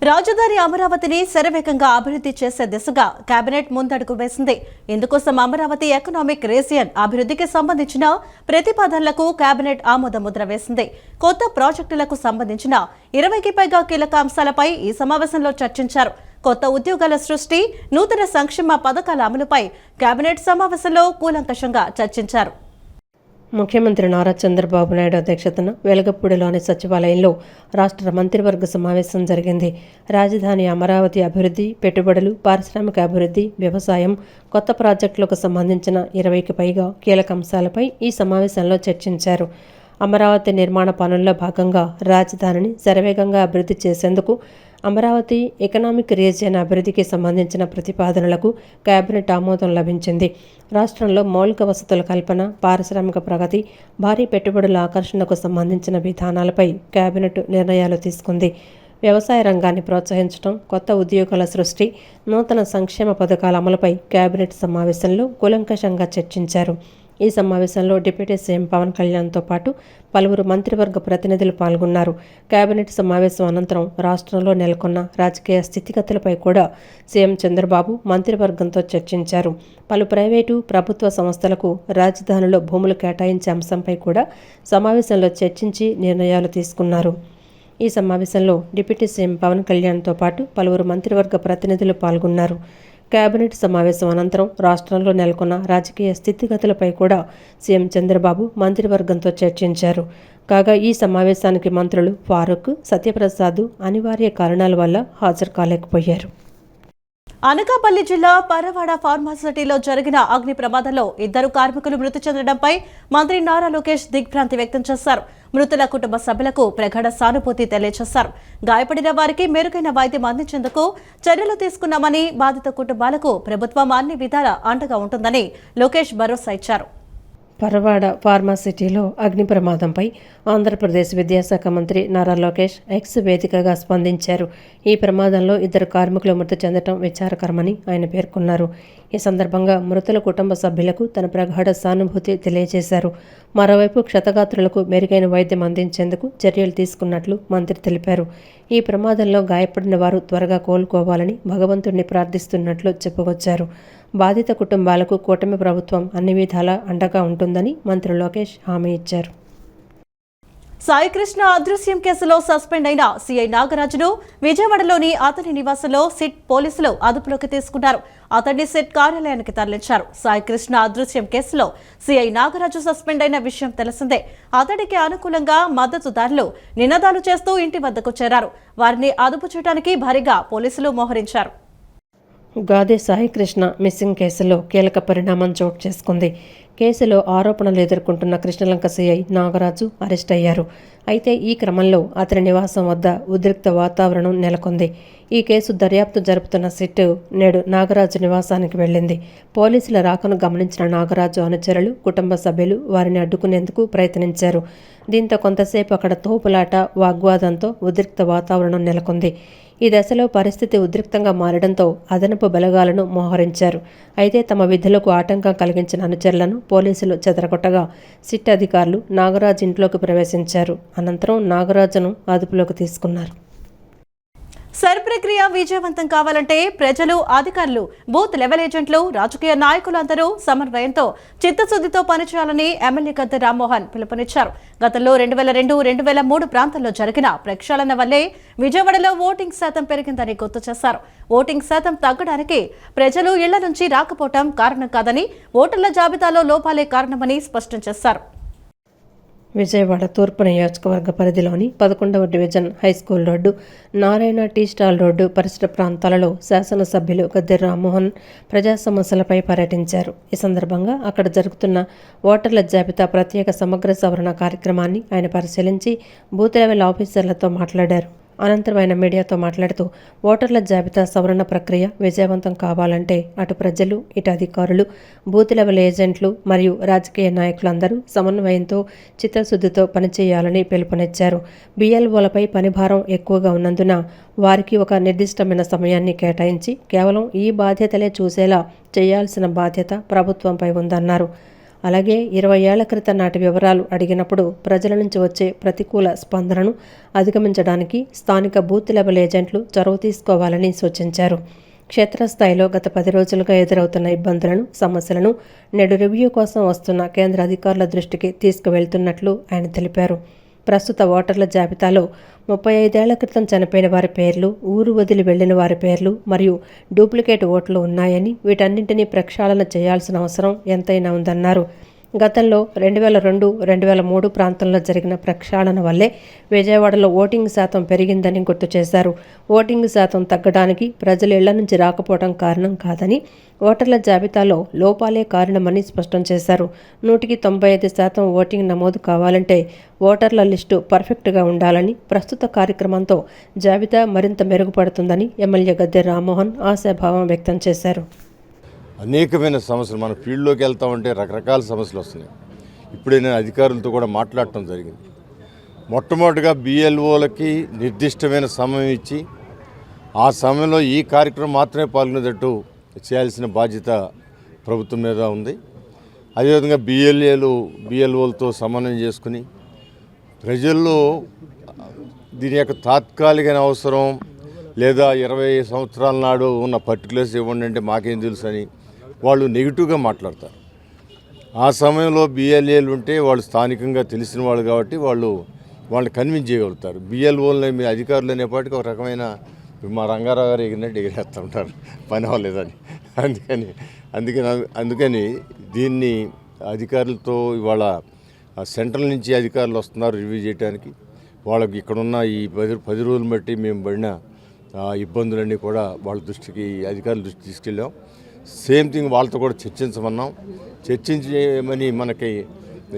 రాజధాని అమరావతిని శరవేగంగా అభివృద్ధి చేసే దిశగా కేబినెట్ ముందడుగు వేసింది. ఇందుకోసం అమరావతి ఎకనామిక్ రీజియన్ అభివృద్ధికి సంబంధించిన ప్రతిపాదనలకు కేబినెట్ ఆమోద ముద్ర వేసింది. కొత్త ప్రాజెక్టులకు సంబంధించిన 20కి పైగా కీలక అంశాలపై ఈ సమావేశంలో చర్చించారు. కొత్త ఉద్యోగాల సృష్టి, నూతన సంక్షేమ పథకాల అమలుపై కేబినెట్ సమావేశంలో కూలంకషంగా చర్చించారు. ముఖ్యమంత్రి నారా చంద్రబాబు నాయుడు అధ్యక్షతన వెలగపూడిలోని సచివాలయంలో రాష్ట్ర మంత్రివర్గ సమావేశం జరిగింది. రాజధాని అమరావతి అభివృద్ధి, పెట్టుబడులు, పారిశ్రామిక అభివృద్ధి, వ్యవసాయం, కొత్త ప్రాజెక్టులకు సంబంధించిన 20కి పైగా కీలక అంశాలపై ఈ సమావేశంలో చర్చించారు. అమరావతి నిర్మాణ పనుల్లో భాగంగా రాజధానిని శరవేగంగా అభివృద్ధి చేసేందుకు అమరావతి ఎకనామిక్ రీజియన్ అభివృద్ధికి సంబంధించిన ప్రతిపాదనలకు కేబినెట్ ఆమోదం లభించింది. రాష్ట్రంలో మౌలిక వసతుల కల్పన, పారిశ్రామిక ప్రగతి, భారీ పెట్టుబడుల ఆకర్షణకు సంబంధించిన విధానాలపై కేబినెట్ నిర్ణయాలు తీసుకుంది. వ్యవసాయ రంగాన్ని ప్రోత్సహించడం, కొత్త ఉద్యోగాల సృష్టి, నూతన సంక్షేమ పథకాల అమలుపై కేబినెట్ సమావేశంలో కూలంకషంగా చర్చించారు. ఈ సమావేశంలో డిప్యూటీ సీఎం పవన్ కళ్యాణ్తో పాటు పలువురు మంత్రివర్గ ప్రతినిధులు పాల్గొన్నారు. కేబినెట్ సమావేశం అనంతరం రాష్ట్రంలో నెలకొన్న రాజకీయ స్థితిగతులపై కూడా సీఎం చంద్రబాబు మంత్రివర్గంతో చర్చించారు. పలు ప్రైవేటు, ప్రభుత్వ సంస్థలకు రాజధానిలో భూములు కేటాయించే అంశంపై కూడా సమావేశంలో చర్చించి నిర్ణయాలు తీసుకున్నారు. ఈ సమావేశంలో డిప్యూటీ సీఎం పవన్ కళ్యాణ్తో పాటు పలువురు మంత్రివర్గ ప్రతినిధులు పాల్గొన్నారు. కేబినెట్ సమావేశం అనంతరం రాష్ట్రంలో నెలకొన్న రాజకీయ స్థితిగతులపై కూడా సీఎం చంద్రబాబు మంత్రివర్గంతో చర్చించారు. కాగా ఈ సమావేశానికి మంత్రులు ఫారూక్, సత్యప్రసాద్ అనివార్య కారణాల వల్ల హాజరు కాలేకపోయారు. అనకాపల్లి జిల్లా పరవాడ ఫార్మాసిటీలో జరిగిన అగ్ని ప్రమాదంలో 2 కార్మికులు మృతి చెందడంపై మంత్రి నారా లోకేష్ దిగ్భ్రాంతి వ్యక్తం చేశారు. మృతుల కుటుంబ సభ్యులకు ప్రగాఢ సానుభూతి తెలియజేశారు. గాయపడిన వారికి మెరుగైన వైద్యం అందించేందుకు చర్యలు తీసుకున్నామని, బాధిత కుటుంబాలకు ప్రభుత్వం అన్ని విధాలా అండగా ఉంటుందని లోకేష్ భరోసా ఇచ్చారు. పరవాడ ఫార్మాసిటీలో అగ్ని ప్రమాదంపై ఆంధ్రప్రదేశ్ విద్యాశాఖ మంత్రి నారా లోకేష్ ఎక్స్ వేదికగా స్పందించారు. ఈ ప్రమాదంలో 2 కార్మికులు మృతి చెందడం విచారకరమని ఆయన పేర్కొన్నారు. ఈ సందర్భంగా మృతుల కుటుంబ సభ్యులకు తన ప్రగాఢ సానుభూతి తెలియజేశారు. మరోవైపు క్షతగాత్రులకు మెరుగైన వైద్యం అందించేందుకు చర్యలు తీసుకున్నట్లు మంత్రి తెలిపారు. ఈ ప్రమాదంలో గాయపడిన వారు త్వరగా కోలుకోవాలని భగవంతుడిని ప్రార్థిస్తున్నట్లు చెప్పుకొచ్చారు. బాధిత కుటుంబాలకు కూటమి ప్రభుత్వం అన్ని విధాలా అండగా ఉంటుందని మంత్రి లోకేష్ హామీ ఇచ్చారు. సాయికృష్ణ అదృశ్యం కేసులో సస్పెండ్ అయిన సీఐ నాగరాజును విజయవాడలోని అతని నివాసంలో సిట్ పోలీసులు అదుపులోకి తీసుకున్నారు. అతన్ని సిట్ కార్యాలయానికి తరలించారు. సాయికృష్ణ అదృశ్యం కేసులో సీఐ నాగరాజు సస్పెండ్ అయిన విషయం తెలిసిందే. అతడికి అనుకూలంగా మద్దతుదారులు నినాదాలు చేస్తూ ఇంటి వద్దకు చేరారు. వారిని అదుపు చేయడానికి భారీగా పోలీసులు మోహరించారు. గాదే సాయికృష్ణ మిస్సింగ్ కేసులో కీలక పరిణామం చోటు చేసుకుంది. కేసులో ఆరోపణలు ఎదుర్కొంటున్న కృష్ణలంక సీఐ నాగరాజు అరెస్ట్ అయ్యారు. అయితే ఈ క్రమంలో అతని నివాసం వద్ద ఉద్రిక్త వాతావరణం నెలకొంది. ఈ కేసు దర్యాప్తు జరుపుతున్న సిట్ నేడు నాగరాజు నివాసానికి వెళ్లింది. పోలీసుల రాకను గమనించిన నాగరాజు అనుచరులు, కుటుంబ సభ్యులు వారిని అడ్డుకునేందుకు ప్రయత్నించారు. దీంతో కొంతసేపు అక్కడ తోపులాట, వాగ్వాదంతో ఉద్రిక్త వాతావరణం నెలకొంది. ఈ దశలో పరిస్థితి ఉద్రిక్తంగా మారడంతో అదనపు బలగాలను మోహరించారు. అయితే తమ విధులకు ఆటంకం కలిగించిన అనుచరులను పోలీసులు చెదరగొట్టగా సిట్ అధికారులు నాగరాజు ఇంట్లోకి ప్రవేశించారు. అనంతరం నాగరాజును అదుపులోకి తీసుకున్నారు. సర్ ప్రక్రియ విజయవంతం కావాలంటే ప్రజలు, అధికారులు, బూత్ లెవెల్ ఏజెంట్లు, రాజకీయ నాయకులందరూ సమన్వయంతో చిత్తశుద్ధితో పనిచేయాలని ఎమ్మెల్యే గద్దె రామ్మోహన్ పిలుపునిచ్చారు. గతంలో 2002, 2003 ప్రాంతాల్లో జరిగిన ప్రక్షాళన వల్లే విజయవాడలో ఓటింగ్ శాతం పెరిగిందని గుర్తు చేశారు. ఓటింగ్ శాతం తగ్గడానికి ప్రజలు ఇళ్ల నుంచి రాకపోవటం కారణం కాదని, ఓటర్ల జాబితాలో లోపాలే కారణమని స్పష్టం చేశారు. విజయవాడ తూర్పు నియోజకవర్గ పరిధిలోని 11వ division high school road, Narayana tea stall road పరిసర ప్రాంతాలలో శాసనసభ్యులు గద్దె రామ్మోహన్ ప్రజా సమస్యలపై పర్యటించారు. ఈ సందర్భంగా అక్కడ జరుగుతున్న ఓటర్ల జాబితా ప్రత్యేక సమగ్ర సవరణ కార్యక్రమాన్ని ఆయన పరిశీలించి బూత్ లెవెల్ ఆఫీసర్లతో మాట్లాడారు. అనంతరం ఆయన మీడియాతో మాట్లాడుతూ ఓటర్ల జాబితా సవరణ ప్రక్రియ విజయవంతం కావాలంటే అటు ప్రజలు, ఇటు అధికారులు, బూత్ లెవెల్ ఏజెంట్లు మరియు రాజకీయ నాయకులందరూ సమన్వయంతో చిత్తశుద్ధితో పనిచేయాలని పిలుపునిచ్చారు. BLOలపై పనిభారం ఎక్కువగా ఉన్నందున వారికి ఒక నిర్దిష్టమైన సమయాన్ని కేటాయించి కేవలం ఈ బాధ్యతలే చూసేలా చేయాల్సిన బాధ్యత ప్రభుత్వంపై ఉందన్నారు. అలాగే 20 ఏళ్ల క్రితం నాటి వివరాలు అడిగినప్పుడు ప్రజల నుంచి వచ్చే ప్రతికూల స్పందనను అధిగమించడానికి స్థానిక బూత్ లెవెల్ ఏజెంట్లు చొరవ తీసుకోవాలని సూచించారు. క్షేత్రస్థాయిలో గత 10 రోజులుగా ఎదురవుతున్న ఇబ్బందులను, సమస్యలను నేడు రివ్యూ కోసం వస్తున్న కేంద్ర అధికారుల దృష్టికి తీసుకువెళ్తున్నట్లు ఆయన తెలిపారు. ప్రస్తుత ఓటర్ల జాబితాలో 35 ఏళ్ల క్రితం చనిపోయిన వారి పేర్లు, ఊరు వదిలి వెళ్లిన వారి పేర్లు మరియు డూప్లికేట్ ఓట్లు ఉన్నాయని, వీటన్నింటినీ ప్రక్షాళన చేయాల్సిన అవసరం ఎంతైనా ఉందన్నారు. గతంలో 2002, 2003 ప్రాంతంలో జరిగిన ప్రక్షాళన వల్లే విజయవాడలో ఓటింగ్ శాతం పెరిగిందని గుర్తు చేశారు. ఓటింగ్ శాతం తగ్గడానికి ప్రజలు ఇళ్ల నుంచి రాకపోవడం కారణం కాదని, ఓటర్ల జాబితాలో లోపాలే కారణమని స్పష్టం చేశారు. 195% ఓటింగ్ నమోదు కావాలంటే ఓటర్ల లిస్టు పర్ఫెక్ట్గా ఉండాలని, ప్రస్తుత కార్యక్రమంతో జాబితా మరింత మెరుగుపడుతుందని ఎమ్మెల్యే గద్దె రామ్మోహన్ ఆశాభావం వ్యక్తం చేశారు. అనేకమైన సమస్యలు మన ఫీల్డ్లోకి వెళ్తామంటే రకరకాల సమస్యలు వస్తున్నాయి. ఇప్పుడే నేను అధికారులతో కూడా మాట్లాడటం జరిగింది. మొట్టమొదటిగా BLOలకి నిర్దిష్టమైన సమయం ఇచ్చి ఆ సమయంలో ఈ కార్యక్రమం మాత్రమే పాల్గొనేటట్టు చేయాల్సిన బాధ్యత ప్రభుత్వం మీద ఉంది. అదేవిధంగా BLOలతో సమన్వయం చేసుకుని ప్రజల్లో దీని యొక్క తాత్కాలిక అవసరం లేదా 20 సంవత్సరాల నాడు ఉన్న పర్టికులర్స్ ఇవ్వండి అంటే మాకేం తెలుసు అని వాళ్ళు నెగిటివ్గా మాట్లాడతారు. ఆ సమయంలో BLAలు ఉంటే వాళ్ళు స్థానికంగా తెలిసిన వాళ్ళు కాబట్టి వాళ్ళని కన్విన్స్ చేయగలుగుతారు. BLOలని మీ అధికారులు అనేపాటికి ఒక రకమైన మా రంగారావు గారు ఎగిరినట్టు ఎగిరేస్తూ ఉంటారు పని అవ్వలేదని. అందుకని దీన్ని అధికారులతో ఇవాళ సెంట్రల్ నుంచి అధికారులు వస్తున్నారు రివ్యూ చేయడానికి. వాళ్ళకి ఇక్కడున్న ఈ 10 రోజులు బట్టి మేము పడిన ఇబ్బందులన్నీ కూడా వాళ్ళ దృష్టికి అధికారుల దృష్టికి తీసుకెళ్ళాం. సేమ్ థింగ్ వాళ్ళతో కూడా చర్చించమని మనకి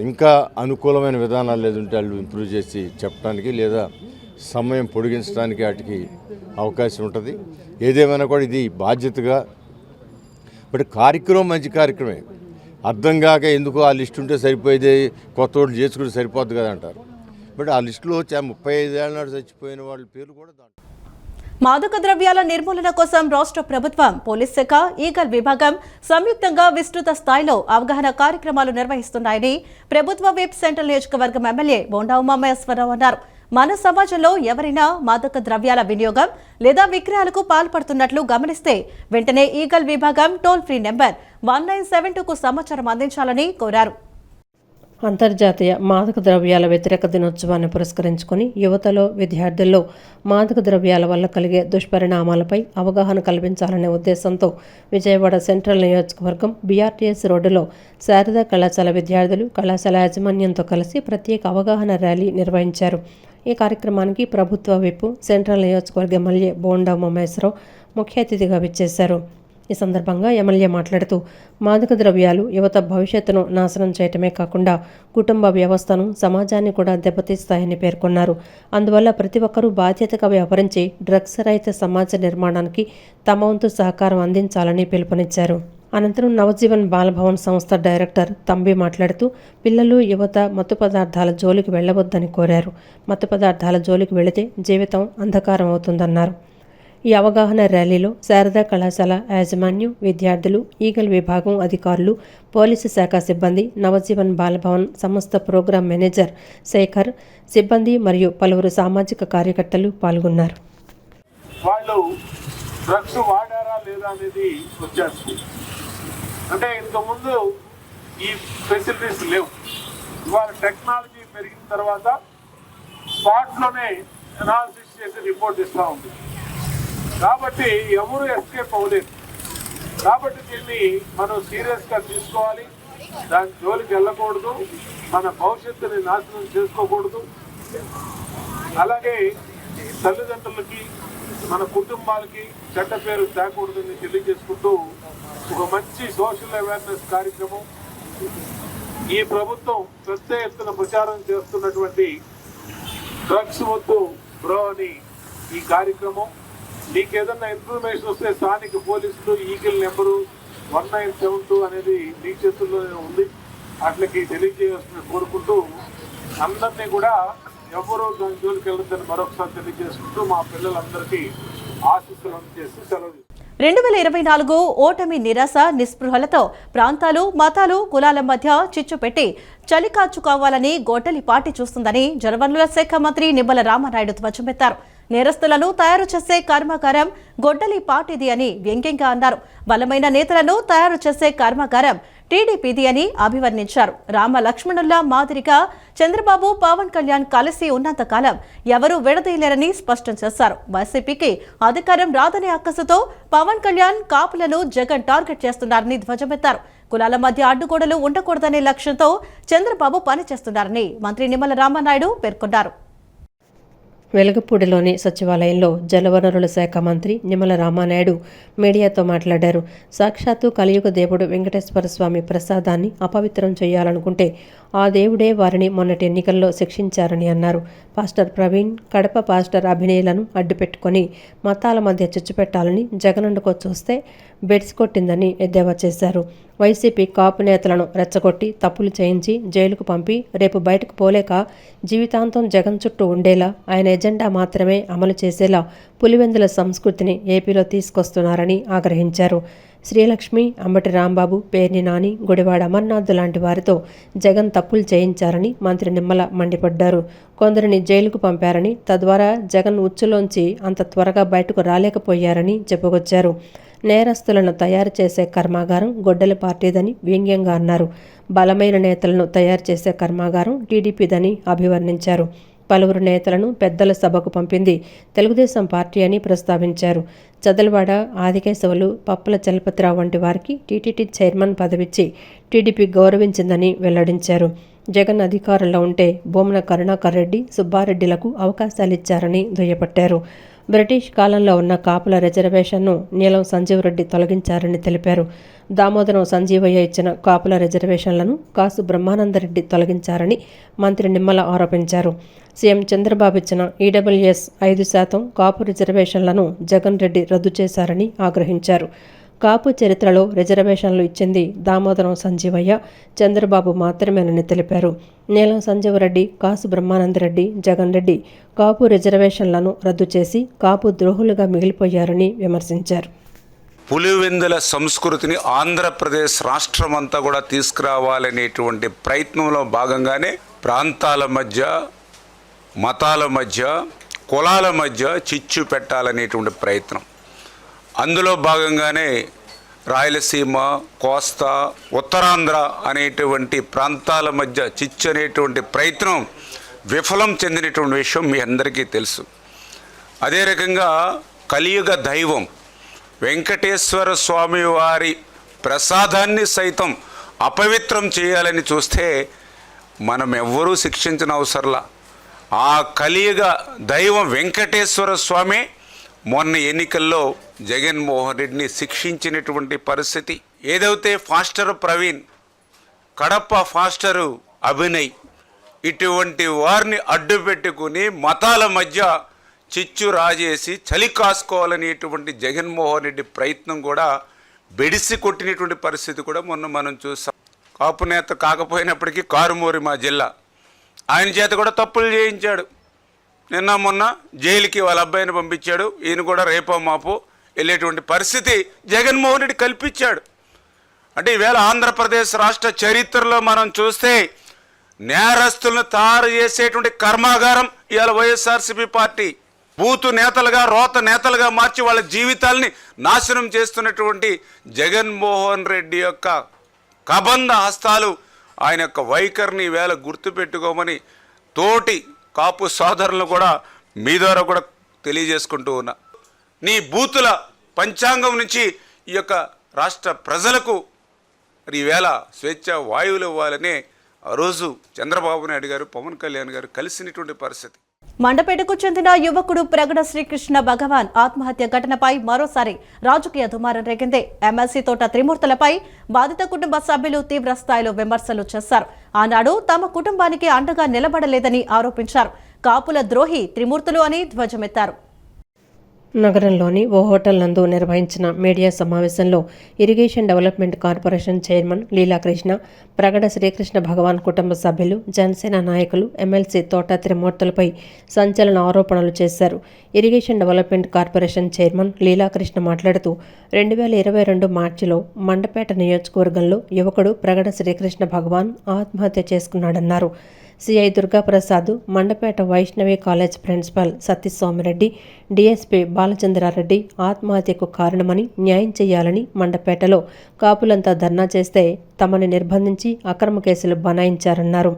ఇంకా అనుకూలమైన విధానాలు లేదంటే వాళ్ళు ఇంప్రూవ్ చేసి చెప్పడానికి లేదా సమయం పొడిగించడానికి వాటికి అవకాశం ఉంటుంది. ఏదేమైనా కూడా ఇది బాధ్యతగా బట్ కార్యక్రమం మంచి కార్యక్రమే. అర్థం కాక ఎందుకు ఆ లిస్ట్ ఉంటే సరిపోయేది, కొత్త ఓట్లు చేసుకుంటే సరిపోద్ది కదా అంటారు. బట్ ఆ లిస్టులో 35 ఏళ్ళ నాడు చచ్చిపోయిన వాళ్ళ పేర్లు కూడా మాదక ద్రవ్యాల నిర్మూలన కోసం రాష్ట్ర ప్రభుత్వం, పోలీస్ శాఖ, ఈగల్ విభాగం సంయుక్తంగా విస్తృత స్థాయిలో అవగాహన కార్యక్రమాలు నిర్వహిస్తున్నాయని ప్రభుత్వ విప్ సెంట్రల్ నియోజకవర్గం ఎమ్మెల్యే బోండా ఉమామహేశ్వరరావు అన్నారు. మన సమాజంలో ఎవరైనా మాదక ద్రవ్యాల వినియోగం లేదా విక్రయాలకు పాల్పడుతున్నట్లు గమనిస్తే వెంటనే ఈగల్ విభాగం టోల్ ఫ్రీ నెంబర్ 1972కు సమాచారం అందించాలని కోరారు. అంతర్జాతీయ మాదక ద్రవ్యాల వ్యతిరేక దినోత్సవాన్ని పురస్కరించుకొని యువతలో, విద్యార్థుల్లో మాదక ద్రవ్యాల వల్ల కలిగే దుష్పరిణామాలపై అవగాహన కల్పించాలనే ఉద్దేశంతో విజయవాడ సెంట్రల్ నియోజకవర్గం BRTS రోడ్డులో శారదా కళాశాల విద్యార్థులు, కళాశాల యాజమాన్యంతో కలిసి ప్రత్యేక అవగాహన ర్యాలీ నిర్వహించారు. ఈ కార్యక్రమానికి ప్రభుత్వ విప్ సెంట్రల్ నియోజకవర్గ ఎమ్మెల్యే బోండా ఉమామహేశ్వరరావు ముఖ్య అతిథిగా విచ్చేశారు. ఈ సందర్భంగా ఎమ్మెల్యే మాట్లాడుతూ మాదక ద్రవ్యాలు యువత భవిష్యత్తును నాశనం చేయటమే కాకుండా కుటుంబ వ్యవస్థను, సమాజాన్ని కూడా దెబ్బతీస్తాయని పేర్కొన్నారు. అందువల్ల ప్రతి ఒక్కరూ బాధ్యతగా వ్యవహరించి డ్రగ్స్ రహిత సమాజ నిర్మాణానికి తమ వంతు సహకారం అందించాలని పిలుపునిచ్చారు. అనంతరం నవజీవన్ బాలభవన్ సంస్థ డైరెక్టర్ తంబి మాట్లాడుతూ పిల్లలు, యువత మత్తు పదార్థాల జోలికి వెళ్లవద్దని కోరారు. మత్తు పదార్థాల జోలికి వెళితే జీవితం అంధకారం అవుతుందన్నారు. ఈ అవగాహన ర్యాలీలో శారదా కళాశాల యాజమాన్యం, విద్యార్థులు, ఈగల్ విభాగం అధికారులు, పోలీసు శాఖ సిబ్బంది, నవజీవన్ బాలభవన్ సంస్థ ప్రోగ్రాం మేనేజర్ శేఖర్, సిబ్బంది మరియు పలువురు సామాజిక కార్యకర్తలు పాల్గొన్నారు. వాళ్ళు డ్రగ్స్ వాడారా లేదా అనేది వచ్చేస్తుంది. అంటే ఇంతకుముందు ఈ ఫెసిలిటీస్ లేవు. ఇవాళ టెక్నాలజీ పెరిగిన తర్వాత స్పాట్లోనే అనాలిసిస్ చేసి రిపోర్ట్ ఇస్తూ ఉంది. కాబట్టి ఎవరు ఎస్కేప్ అవ్వలేదు. కాబట్టి దీన్ని మనం సీరియస్గా తీసుకోవాలి. దాని జోలికి వెళ్ళకూడదు, మన భవిష్యత్తుని నాశనం చేసుకోకూడదు. అలాగే తల్లిదండ్రులకి, మన కుటుంబాలకి చెడ్డ పేరు తేకూడదని తెలియజేసుకుంటూ ఒక మంచి సోషల్ అవేర్నెస్ కార్యక్రమం ఈ ప్రభుత్వం పెద్ద ఎత్తున ప్రచారం చేస్తున్నటువంటి డ్రగ్స్ వద్దు బ్రో అని ఈ కార్యక్రమం. మీకు ఏదన్నా ఇన్ఫర్మేషన్ వస్తే స్థానిక పోలీసులు ఈగిల్ నెంబరు 1972 అనేది మీ చేతుల్లోనే ఉంది. అట్లకి తెలియజేయాల్సిన కోరుకుంటూ అందరినీ కూడా ఎవరూ దాని జోలికి వెళ్ళొద్దని మరొకసారి తెలియజేసుకుంటూ మా పిల్లలందరికీ ఆశీస్సులు అందజేసి సెలవు. 2024 ఓటమి నిరాశ నిస్పృహలతో ప్రాంతాలు మతాలు కులాల మధ్య చిచ్చు పెట్టి చలికాచుకోవాలని గొడ్డలి పార్టీ చూస్తుందని జలవనరుల శాఖ మంత్రి నిమ్మల రామానాయుడు ధ్వజమెత్తారు. నేరస్తులను తయారు చేసే కర్మాగారం గొడ్డలి పార్టీది అని వ్యంగ్యంగా అన్నారు. బలమైన నేతలను తయారు చేసే కర్మాగారం టీడీపీది అని అభివర్ణించారు. రామ లక్ష్మణుల్లా మాదిరిగా చంద్రబాబు పవన్ కళ్యాణ్ కలిసి ఉన్నంతకాలం ఎవరూ విడదీయలేరని స్పష్టం చేశారు. వైసీపీకి అధికారం రాదనే అక్కసుతో పవన్ కళ్యాణ్ కాపులను జగన్ టార్గెట్ చేస్తున్నారని ధ్వజమెత్తారు. కులాల మధ్య అడ్డుగోడలు ఉండకూడదనే లక్ష్యంతో చంద్రబాబు పనిచేస్తున్నారని మంత్రి నిమ్మల రామానాయుడు పేర్కొన్నారు. వెలగపూడిలోని సచివాలయంలో జలవనరుల శాఖ మంత్రి నిమ్మల రామానాయుడు మీడియాతో మాట్లాడారు. సాక్షాత్తు కలియుగ దేవుడు వెంకటేశ్వర స్వామి ప్రసాదాన్ని అపవిత్రం చేయాలనుకుంటే ఆ దేవుడే వారిని మొన్నటి ఎన్నికల్లో శిక్షించారని అన్నారు. పాస్టర్ ప్రవీణ్, కడప పాస్టర్ అభినయలను అడ్డుపెట్టుకుని మతాల మధ్య చిచ్చుపెట్టాలని జగనండుకో చూస్తే బెడ్స్ కొట్టిందని ఎద్దేవా చేశారు. వైసీపీ కాపు నేతలను రెచ్చగొట్టి తప్పులు చేయించి జైలుకు పంపి రేపు బయటకు పోలేక జీవితాంతం జగన్ చుట్టూ ఉండేలా ఆయన ఎజెండా మాత్రమే అమలు చేసేలా పులివెందుల సంస్కృతిని ఏపీలో తీసుకొస్తున్నారని ఆగ్రహించారు. శ్రీలక్ష్మి, అంబటి రాంబాబు, పేర్ని నాని, గుడివాడ అమర్నాథ్ లాంటి వారితో జగన్ తప్పులు చేయించారని మంత్రి నిమ్మల మండిపడ్డారు. కొందరిని జైలుకు పంపారని, తద్వారా జగన్ ఉచ్చులోంచి అంత త్వరగా బయటకు రాలేకపోయారని చెప్పుకొచ్చారు. నేరస్తులను తయారు చేసే కర్మాగారం గొడ్డలి పార్టీదని వ్యంగ్యంగా అన్నారు. బలమైన నేతలను తయారు చేసే కర్మాగారం టీడీపీదని అభివర్ణించారు. పలువురు నేతలను పెద్దల సభకు పంపింది తెలుగుదేశం పార్టీ అని ప్రస్తావించారు. చదలవాడ, ఆదికేశవులు, పప్పుల చలపతిరావు వంటి వారికి టీటీడీ చైర్మన్ పదవిచ్చి టీడీపీ గౌరవించిందని వెల్లడించారు. జగన్ అధికారంలో ఉంటే బొమ్మన కరుణాకర్ రెడ్డి, సుబ్బారెడ్డిలకు అవకాశాలిచ్చారని దుయ్యబట్టారు. బ్రిటిష్ కాలంలో ఉన్న కాపుల రిజర్వేషన్ను నీలం సంజీవ్ రెడ్డి తొలగించారని తెలిపారు. దామోదరం సంజీవయ్య ఇచ్చిన కాపుల రిజర్వేషన్లను కాసు బ్రహ్మానందరెడ్డి తొలగించారని మంత్రి నిమ్మల ఆరోపించారు. సీఎం చంద్రబాబు ఇచ్చిన ఈడబ్ల్యూఎస్ 5% కాపు రిజర్వేషన్లను జగన్ రెడ్డి రద్దు చేశారని ఆగ్రహించారు. కాపు చరిత్రలో రిజర్వేషన్లు ఇచ్చింది దామోదరం సంజీవయ్య, చంద్రబాబు మాత్రమేనని తెలిపారు. నీలం సంజీవరెడ్డి, కాసు బ్రహ్మానందరెడ్డి, జగన్ రెడ్డి కాపు రిజర్వేషన్లను రద్దు చేసి కాపు ద్రోహులుగా మిగిలిపోయారని విమర్శించారు. పులివెందుల సంస్కృతిని ఆంధ్రప్రదేశ్ రాష్ట్రం అంతా కూడా తీసుకురావాలనేటువంటి ప్రయత్నంలో భాగంగానే ప్రాంతాల మధ్య, మతాల మధ్య, కులాల మధ్య చిచ్చు పెట్టాలనేటువంటి ప్రయత్నం. అందులో భాగంగానే రాయలసీమ, కోస్తా, ఉత్తరాంధ్ర అనేటువంటి ప్రాంతాల మధ్య చిచ్చు అనేటువంటి ప్రయత్నం విఫలం చెందినటువంటి విషయం మీ అందరికీ తెలుసు. అదే రకంగా కలియుగ దైవం వెంకటేశ్వర స్వామి వారి ప్రసాదాన్ని సైతం అపవిత్రం చేయాలని చూస్తే మనం ఎవ్వరూ శిక్షించిన అవసరంలా. ఆ కలియుగ దైవం వెంకటేశ్వర స్వామి మొన్న ఎన్నికల్లో జగన్మోహన్ రెడ్డిని శిక్షించినటువంటి పరిస్థితి. ఏదైతే ఫాస్టర్ ప్రవీణ్, కడప ఫాస్టరు అభినయ్ ఇటువంటి వారిని అడ్డు పెట్టుకుని మతాల మధ్య చిచ్చు రాజేసి చలి కాసుకోవాలనేటువంటి జగన్మోహన్ రెడ్డి ప్రయత్నం కూడా బెడిసి కొట్టినటువంటి పరిస్థితి కూడా మొన్న మనం చూసాం. కాపు నేత కాకపోయినప్పటికీ కారుమూరి మా జిల్లా, ఆయన చేత కూడా తప్పులు చేయించాడు. నిన్న మొన్న జైలుకి వాళ్ళ అబ్బాయిని పంపించాడు. ఈయన కూడా రేపో మాపో వెళ్ళేటువంటి పరిస్థితి జగన్మోహన్ రెడ్డి కల్పించాడు. అంటే ఈవేళ ఆంధ్రప్రదేశ్ రాష్ట్ర చరిత్రలో మనం చూస్తే నేరస్తులను తయారు చేసేటువంటి కర్మాగారం ఇవాళ వైఎస్ఆర్సీపీ పార్టీ. బూతు నేతలుగా, రోత నేతలుగా మార్చి వాళ్ళ జీవితాల్ని నాశనం చేస్తున్నటువంటి జగన్మోహన్ రెడ్డి యొక్క కబంధ హస్తాలు, ఆయన యొక్క వైఖరిని ఈవేళ గుర్తుపెట్టుకోమని తోటి కాపు సోదరులను కూడా మీ ద్వారా కూడా తెలియజేసుకుంటూ ఉన్నా. నీ బూతుల పంచాంగం నుంచి ఈ యొక్క రాష్ట్ర ప్రజలకు మరి ఈవేళ స్వేచ్ఛ వాయువులు ఇవ్వాలని ఆ రోజు చంద్రబాబు నాయుడు గారు, పవన్ కళ్యాణ్ గారు కలిసినటువంటి పరిస్థితి. మండపేటకు చెందిన యువకుడు ప్రగడ శ్రీకృష్ణ భగవాన్ ఆత్మహత్య ఘటనపై మరోసారి రాజకీయ దుమారం రేగింది. ఎమ్మెల్సీ తోట త్రిమూర్తులపై బాధిత కుటుంబ సభ్యులు తీవ్ర స్థాయిలో విమర్శలు చేశారు. ఆనాడు తమ కుటుంబానికి అండగా నిలబడలేదని ఆరోపించారు. కాపుల ద్రోహి త్రిమూర్తులు అని ధ్వజమెత్తారు. నగరంలోని ఓ హోటల్ నందు నిర్వహించిన మీడియా సమావేశంలో irrigation development corporation chairman Leelakrishna, Pragada Srikrishna Bhagavan కుటుంబ సభ్యులు, జనసేన నాయకులు, ఎమ్మెల్సీ తోట త్రిమూర్తులపై సంచలన ఆరోపణలు చేశారు. Irrigation development corporation chairman Leelakrishna మాట్లాడుతూ 2022 మార్చిలో మండపేట నియోజకవర్గంలో యువకుడు ప్రగడ శ్రీకృష్ణ భగవాన్ ఆత్మహత్య చేసుకున్నాడన్నారు. CI Durgaprasad, Mandapeta Vaishnavi college principal Satiswamireddy, DSP Balachandrareddy ఆత్మహత్యకు కారణమని, న్యాయం చేయాలని మండపేటలో కాపులంతా ధర్నా చేస్తే తమని నిర్బంధించి అక్రమ కేసులు బనాయించారన్నారు.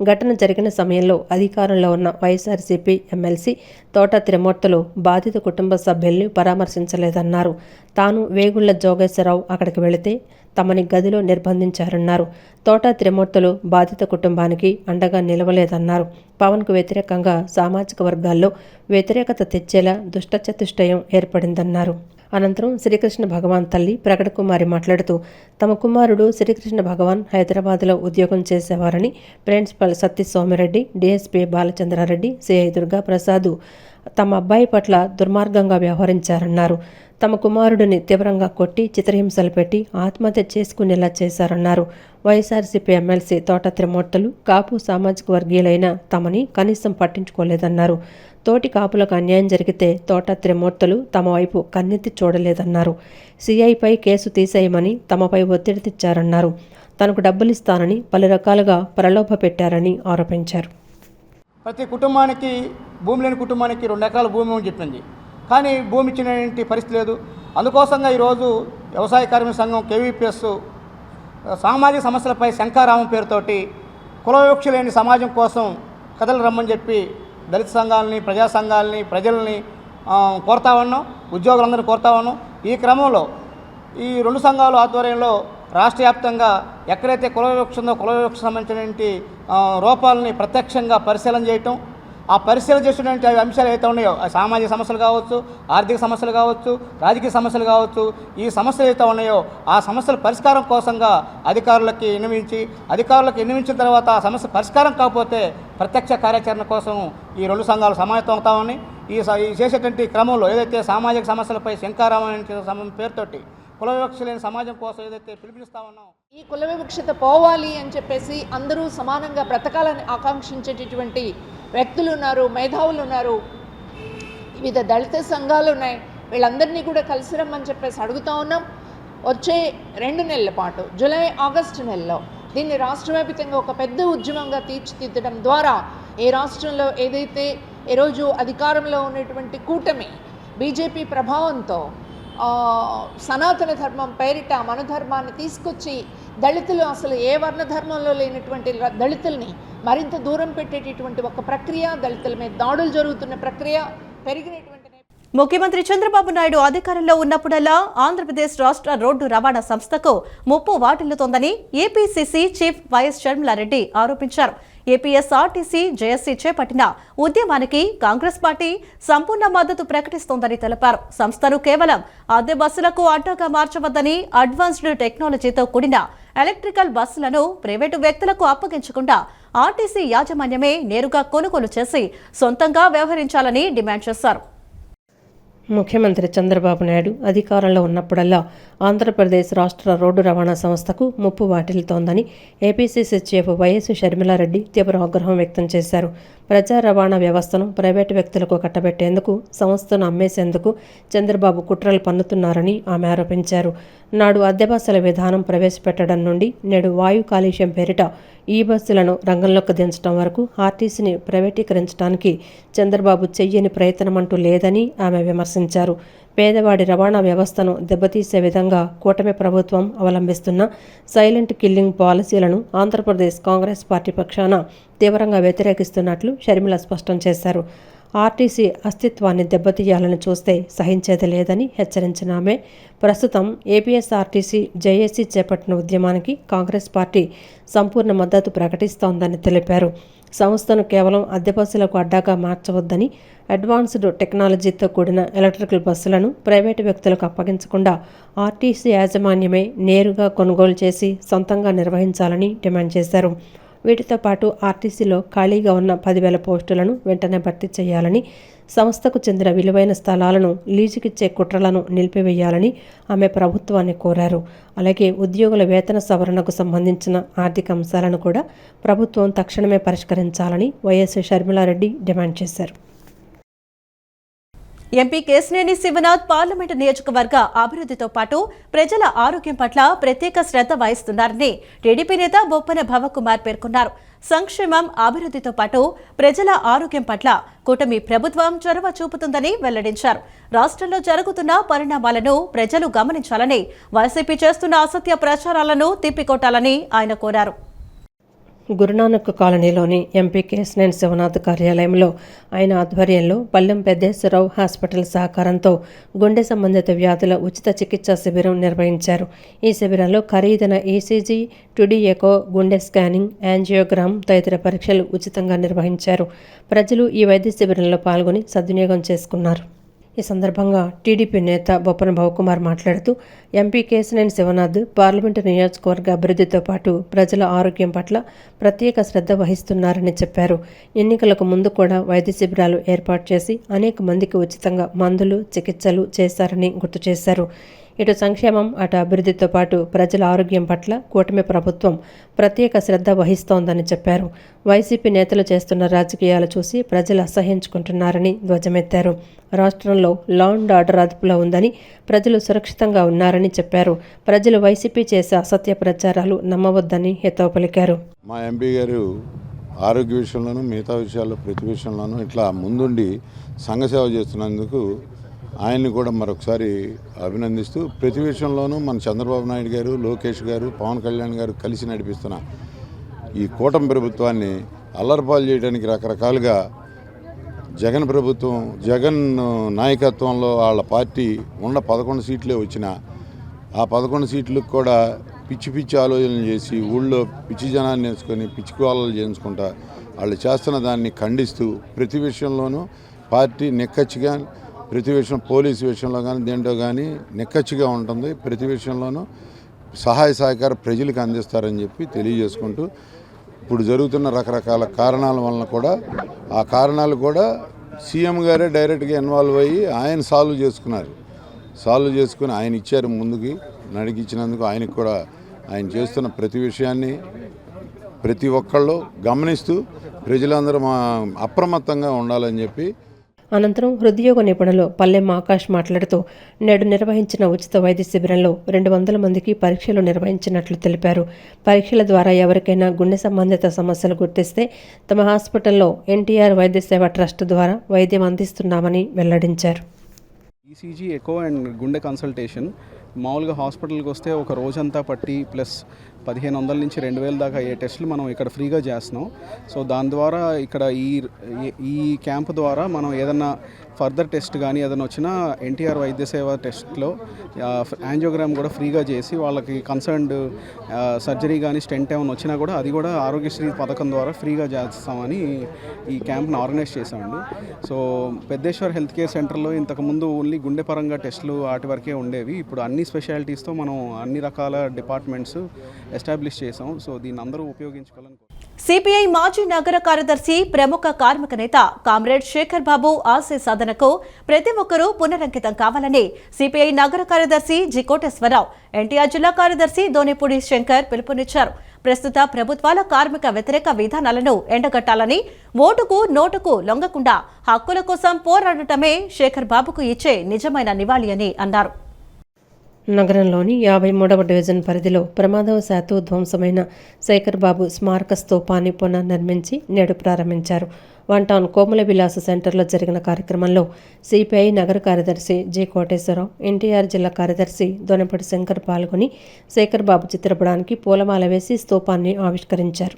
ఘటన జరిగిన సమయంలో అధికారంలో ఉన్న వైఎస్ఆర్సీపీ ఎమ్మెల్సీ తోట త్రిమూర్తులు బాధిత కుటుంబ సభ్యుల్ని పరామర్శించలేదన్నారు. తాను వేగుళ్ల జోగేశ్వరరావు అక్కడికి వెళితే తమని గదిలో నిర్బంధించారన్నారు. తోట త్రిమూర్తులు బాధిత కుటుంబానికి అండగా నిలవలేదన్నారు. పవన్కు వ్యతిరేకంగా సామాజిక వర్గాల్లో వ్యతిరేకత తెచ్చేలా దుష్టచతుష్టయం ఏర్పడిందన్నారు. అనంతరం శ్రీకృష్ణ భగవాన్ తల్లి ప్రగడ కుమారి మాట్లాడుతూ తమ కుమారుడు శ్రీకృష్ణ భగవాన్ హైదరాబాద్లో ఉద్యోగం చేసేవారని principal Satiswamireddy, DSP Balachandrareddy, CI Durgaprasad తమ అబ్బాయి పట్ల దుర్మార్గంగా వ్యవహరించారన్నారు. తమ కుమారుడిని తీవ్రంగా కొట్టి చిత్రహింసలు పెట్టి ఆత్మహత్య చేసుకునేలా చేశారన్నారు. వైఎస్ఆర్సీపీ ఎమ్మెల్సీ తోట త్రిమూర్తులు కాపు సామాజిక వర్గీయులైన తమని కనీసం పట్టించుకోలేదన్నారు. తోటి కాపులకు అన్యాయం జరిగితే తోట త్రిమూర్తులు తమ వైపు కన్నెత్తి చూడలేదన్నారు. సిఐపై కేసు తీసేయమని తమపై ఒత్తిడి తెచ్చారన్నారు. తనకు డబ్బులిస్తానని పలు రకాలుగా ప్రలోభ పెట్టారని ఆరోపించారు. ప్రతి కుటుంబానికి, భూమి లేని కుటుంబానికి 2 ఎకరాల భూమి అని చెప్పింది. కానీ భూమి ఇచ్చినటువంటి పరిస్థితి లేదు. అందుకోసంగా ఈరోజు వ్యవసాయ కార్మిక సంఘం కేవీపీఎస్ సామాజిక సమస్యలపై శంఖారామం పేరుతోటి కులవివక్ష లేని సమాజం కోసం కథలు రమ్మని చెప్పి దళిత సంఘాలని, ప్రజా సంఘాలని, ప్రజల్ని కోరుతా ఉన్నాం, ఉద్యోగులందరినీ కోరుతా ఉన్నాం. ఈ క్రమంలో ఈ 2 సంఘాల ఆధ్వర్యంలో రాష్ట్ర వ్యాప్తంగా ఎక్కడైతే కులవివక్ష ఉందో కులవివక్ష సంబంధించినటువంటి రూపాలని ప్రత్యక్షంగా పరిశీలన చేయటం, ఆ పరిశీలన చేసినటువంటి అంశాలు ఏవైతే ఉన్నాయో సామాజిక సమస్యలు కావచ్చు, ఆర్థిక సమస్యలు కావచ్చు, రాజకీయ సమస్యలు కావచ్చు, ఈ సమస్యలు ఏవైతే ఉన్నాయో ఆ సమస్యల పరిష్కారం కోసంగా అధికారులకు విన్నవించిన తర్వాత ఆ సమస్య పరిష్కారం కాకపోతే ప్రత్యక్ష కార్యాచరణ కోసం ఈ 2 సంఘాలు సమాయత్తం అవుతామని ఈ చేసేటువంటి క్రమంలో ఏదైతే సామాజిక సమస్యలపై శంఖారామం పేరుతోటి కుల వివక్ష లేని సమాజం కోసం ఏదైతే పిలుపునిస్తా ఉన్నాం, ఈ కుల వివక్షత పోవాలి అని చెప్పేసి అందరూ సమానంగా బ్రతకాలని ఆకాంక్షించేటటువంటి వ్యక్తులు ఉన్నారు, మేధావులు ఉన్నారు, వివిధ దళిత సంఘాలు ఉన్నాయి. వీళ్ళందరినీ కూడా కలిసి రమ్మని చెప్పేసి అడుగుతూ ఉన్నాం. వచ్చే 2 నెలల పాటు జూలై, ఆగస్టు నెలలో దీన్ని రాష్ట్రవ్యాప్తంగా ఒక పెద్ద ఉద్యమంగా తీర్చిదిద్దడం ద్వారా ఈ రాష్ట్రంలో ఏదైతే ఈరోజు అధికారంలో ఉన్నటువంటి కూటమి బీజేపీ ప్రభావంతో సనాతన ధర్మం పేరిట మన ధర్మాన్ని తీసుకొచ్చి దళితులు అసలు ఏ వర్ణ ధర్మంలో లేనటువంటి దళితుల్ని మరింత దూరం పెట్టేటటువంటి ఒక ప్రక్రియ, దళితుల మీద దాడులు జరుగుతున్న ప్రక్రియ పెరిగినటువంటి ముఖ్యమంత్రి చంద్రబాబు నాయుడు అధికారంలో ఉన్నప్పుడల్లా ఆంధ్రప్రదేశ్ రాష్ట్ర రోడ్డు రవాణా సంస్థకు ముప్పు వాటిల్లుతోందని ఏపీసీసీ చీఫ్ వైఎస్ షర్మిలారెడ్డి ఆరోపించారు. ఏపీఎస్ఆర్టీసీ జేఎస్సీ చేపట్టిన ఉద్యమానికి కాంగ్రెస్ పార్టీ సంపూర్ణ మద్దతు ప్రకటిస్తోందని తెలిపారు. సంస్థను కేవలం అద్దె బస్సులకు అడ్డాగా మార్చవద్దని, అడ్వాన్స్డ్ టెక్నాలజీతో కూడిన ఎలక్ట్రికల్ బస్సులను ప్రైవేటు వ్యక్తులకు అప్పగించకుండా ఆర్టీసీ యాజమాన్యమే నేరుగా కొనుగోలు చేసి సొంతంగా వ్యవహరించాలని డిమాండ్ చేశారు. ముఖ్యమంత్రి చంద్రబాబు నాయుడు అధికారంలో ఉన్నప్పుడల్లా ఆంధ్రప్రదేశ్ రాష్ట్ర రోడ్డు రవాణా సంస్థకు ముప్పు వాటిల్లుతోందని ఏపీసీసీ చీఫ్ వైఎస్ షర్మిలారెడ్డి తీవ్ర ఆగ్రహం వ్యక్తం చేశారు. ప్రజా రవాణా వ్యవస్థను ప్రైవేటు వ్యక్తులకు కట్టబెట్టేందుకు, సంస్థను అమ్మేసేందుకు చంద్రబాబు కుట్రలు పన్నుతున్నారని ఆమె ఆరోపించారు. నాడు అద్దె బస్సుల విధానం ప్రవేశపెట్టడం నుండి నేడు వాయు కాలుష్యం పేరిట ఈ బస్సులను రంగంలోకి దించడం వరకు ఆర్టీసీని ప్రైవేటీకరించడానికి చంద్రబాబు చెయ్యని ప్రయత్నమంటూ లేదని ఆమె విమర్శించారు. పేదవాడి రవాణా వ్యవస్థను దెబ్బతీసే విధంగా కూటమి ప్రభుత్వం అవలంబిస్తున్న సైలెంట్ కిల్లింగ్ పాలసీలను ఆంధ్రప్రదేశ్ కాంగ్రెస్ పార్టీ పక్షాన తీవ్రంగా వ్యతిరేకిస్తున్నట్లు షర్మిల స్పష్టం చేశారు. ఆర్టీసీ అస్తిత్వాన్ని దెబ్బతీయాలని చూస్తే సహించేది లేదని హెచ్చరించిన ఆమె ప్రస్తుతం ఏపీఎస్ఆర్టీసీ జేఏసీ చేపట్టిన ఉద్యమానికి కాంగ్రెస్ పార్టీ సంపూర్ణ మద్దతు ప్రకటిస్తోందని తెలిపారు. సంస్థను కేవలం అద్దె బస్సులకు అడ్డాగా మార్చవద్దని, అడ్వాన్స్డ్ టెక్నాలజీతో కూడిన ఎలక్ట్రికల్ బస్సులను ప్రైవేటు వ్యక్తులకు అప్పగించకుండా ఆర్టీసీ యాజమాన్యమే నేరుగా కొనుగోలు చేసి సొంతంగా నిర్వహించాలని డిమాండ్ చేశారు. వీటితో పాటు ఆర్టీసీలో ఖాళీగా ఉన్న 10,000 పోస్టులను వెంటనే భర్తీ చేయాలని, సంస్థకు చెందిన విలువైన స్థలాలను లీజుకిచ్చే కుట్రలను నిలిపివేయాలని ఆమె ప్రభుత్వాన్ని కోరారు. అలాగే ఉద్యోగుల వేతన సవరణకు సంబంధించిన ఆర్థిక అంశాలను కూడా ప్రభుత్వం తక్షణమే పరిష్కరించాలని వైఎస్ షర్మిలారెడ్డి డిమాండ్ చేశారు. ఎంపీ కేశినేని శివనాథ్ పార్లమెంటు నియోజకవర్గ అభివృద్ధితో పాటు ప్రజల ఆరోగ్యం పట్ల ప్రత్యేక శ్రద్ధ వహిస్తున్నారని టీడీపీ నేత బొప్పన భవకుమార్ పేర్కొన్నారు. సంక్షేమం, అభివృద్ధితో పాటు ప్రజల ఆరోగ్యం పట్ల కూటమి ప్రభుత్వం చొరవ చూపుతుందని వెల్లడించారు. రాష్ట్రంలో జరుగుతున్న పరిణామాలను ప్రజలు గమనించాలని, వైసీపీ చేస్తున్న అసత్య ప్రచారాలను తిప్పికొట్టాలని ఆయన కోరారు. గురునానక్ కాలనీలోని ఎంపీ కేశినేని శివనాథ్ కార్యాలయంలో ఆయన ఆధ్వర్యంలో పల్లెం పెద్దేశ్వరరావు హాస్పిటల్ సహకారంతో గుండె సంబంధిత వ్యాధుల ఉచిత చికిత్సా శిబిరం నిర్వహించారు. ఈ శిబిరంలో ఖరీదైన ఈసీజీ, టుడీ ఎకో, గుండె స్కానింగ్, యాంజియోగ్రామ్ తదితర పరీక్షలు ఉచితంగా నిర్వహించారు. ప్రజలు ఈ వైద్య శిబిరంలో పాల్గొని సద్వినియోగం చేసుకున్నారు. ఈ సందర్భంగా టీడీపీ నేత బొప్పన భవకుమార్ మాట్లాడుతూ ఎంపీ కేశినేని శివనాథ్ పార్లమెంటు నియోజకవర్గ అభివృద్ధితో పాటు ప్రజల ఆరోగ్యం పట్ల ప్రత్యేక శ్రద్ధ వహిస్తున్నారని చెప్పారు. ఎన్నికలకు ముందు కూడా వైద్య శిబిరాలు ఏర్పాటు చేసి అనేక మందికి ఉచితంగా మందులు, చికిత్సలు చేశారని గుర్తు చేశారు. ఇటు సంక్షేమం, అటు అభివృద్ధితో పాటు ప్రజల ఆరోగ్యం పట్ల కూటమి ప్రభుత్వం ప్రత్యేక శ్రద్ధ వహిస్తోందని చెప్పారు. వైసీపీ నేతలు చేస్తున్న రాజకీయాలు చూసి ప్రజలు అసహ్యించుకుంటున్నారని ధ్వజమెత్తారు. రాష్ట్రంలో లా అండ్ ఆర్డర్ అదుపులో ఉందని, ప్రజలు సురక్షితంగా ఉన్నారని చెప్పారు. ప్రజలు వైసీపీ చేసే అసత్య ప్రచారాలు నమ్మవద్దని హితవు పలికారు. మా ఎంపీ గారు ఆరోగ్య విషయంలోనూ మిగతా విషయాల్లో ప్రతి విషయంలోనూ ఇట్లా ముందుండి సంఘసేవ చేస్తున్నందుకు ఆయన్ని కూడా మరొకసారి అభినందిస్తూ, ప్రతి విషయంలోనూ మన చంద్రబాబు నాయుడు గారు, లోకేష్ గారు, పవన్ కళ్యాణ్ గారు కలిసి నడిపిస్తున్న ఈ కూటమి ప్రభుత్వాన్ని అల్లరిపాలు చేయడానికి రకరకాలుగా జగన్ ప్రభుత్వం, జగన్ నాయకత్వంలో వాళ్ళ పార్టీ ఉన్న 11 సీట్లే వచ్చిన ఆ 11 సీట్లకు కూడా పిచ్చి పిచ్చి ఆలోచనలు చేసి ఊళ్ళో పిచ్చి జనాన్ని నేర్చుకొని పిచ్చి కోలలు చేయించుకుంటా వాళ్ళు చేస్తున్న దాన్ని ఖండిస్తూ ప్రతి విషయంలోనూ పార్టీ నిక్కచ్చిగా, ప్రతి విషయం పోలీసు విషయంలో కానీ దేంట్లో కానీ నిక్కచ్చిగా ఉంటుంది. ప్రతి విషయంలోనూ సహాయ సహకారం ప్రజలకు అందిస్తారని చెప్పి తెలియజేసుకుంటూ, ఇప్పుడు జరుగుతున్న రకరకాల కారణాల వలన కూడా ఆ కారణాలు కూడా సీఎం గారే డైరెక్ట్గా ఇన్వాల్వ్ అయ్యి ఆయన సాల్వ్ చేసుకుని ఆయన ఇచ్చారు ముందుకి నడిగించినందుకు. ఆయనకు కూడా ఆయన చేస్తున్న ప్రతి విషయాన్ని ప్రతి ఒక్కళ్ళు గమనిస్తూ ప్రజలందరూ అప్రమత్తంగా ఉండాలని చెప్పి. అనంతరం హృద్యోగ నిపుణులు పల్లెం ఆకాష్ మాట్లాడుతూ నేడు నిర్వహించిన ఉచిత వైద్య శిబిరంలో 200 మందికి పరీక్షలు నిర్వహించినట్లు తెలిపారు. పరీక్షల ద్వారా ఎవరికైనా గుండె సంబంధిత సమస్యలు గుర్తిస్తే తమ హాస్పిటల్లో ఎన్టీఆర్ వైద్య సేవ ట్రస్ట్ ద్వారా వైద్యం అందిస్తున్నామని వెల్లడించారు. ఈసీజీ, ఎకో అండ్ గుండె కన్సల్టేషన్ మామూలుగా హాస్పిటల్కి వస్తే ఒక రోజంతా పట్టి ప్లస్ 1500 నుంచి 2000 దాకా అయ్యే టెస్టులు మనం ఇక్కడ ఫ్రీగా చేస్తున్నాం. సో దాని ద్వారా ఇక్కడ ఈ క్యాంప్ ద్వారా మనం ఏదన్నా ఫర్దర్ టెస్ట్ కానీ ఏదైనా వచ్చినా ఎన్టీఆర్ వైద్య సేవ టెస్ట్లో యాంజియోగ్రామ్ కూడా ఫ్రీగా చేసి వాళ్ళకి కన్సర్న్డ్ సర్జరీ కానీ స్టెంట్ ఏమైనా వచ్చినా కూడా అది కూడా ఆరోగ్యశ్రీ పథకం ద్వారా ఫ్రీగా చేస్తామని ఈ క్యాంప్ని ఆర్గనైజ్ చేశామండి. సో పెద్దేశ్వర్ హెల్త్ కేర్ సెంటర్లో ఇంతకుముందు ఓన్లీ గుండె పరంగా టెస్టులు వాటి వరకే ఉండేవి. ఇప్పుడు అన్ని స్పెషాలిటీస్తో మనం అన్ని రకాల డిపార్ట్మెంట్స్ ఎస్టాబ్లిష్ చేసాం. సో దీన్ని అందరూ ఉపయోగించుకోవాలని. సిపిఐ మాజీ నగర కార్యదర్శి, ప్రముఖ కార్మిక నేత కామ్రేడ్ శేఖర్ బాబు ఆశయ సాధనకు ప్రతి ఒక్కరూ పునరంకితం కావాలని సిపిఐ నగర కార్యదర్శి జి కోటేశ్వరరావు, ఎన్టీఆర్ జిల్లా కార్యదర్శి దోనిపూడి శంకర్ పిలుపునిచ్చారు. ప్రస్తుత ప్రభుత్వాల కార్మిక వ్యతిరేక విధానాలను ఎండగట్టాలని, ఓటుకు నోటుకు లొంగకుండా హక్కుల కోసం పోరాడటమే శేఖర్ బాబుకు ఇచ్చే నిజమైన నివాళి అని అన్నారు. నగరంలోని 53వ డివిజన్ పరిధిలో ప్రమాదవశాత్తు ధ్వంసమైన శేఖర్ బాబు స్మారక స్తూపాన్ని పునర్నిర్మించి నేడు ప్రారంభించారు. వన్ టౌన్ కోమల విలాస సెంటర్లో జరిగిన కార్యక్రమంలో సిపిఐ నగర కార్యదర్శి జి కోటేశ్వరరావు, ఎన్టీఆర్ జిల్లా కార్యదర్శి దొనపడి శంకర్ పాల్గొని శేఖర్ బాబు చిత్రపటానికి పూలమాల వేసి స్తూపాన్ని ఆవిష్కరించారు.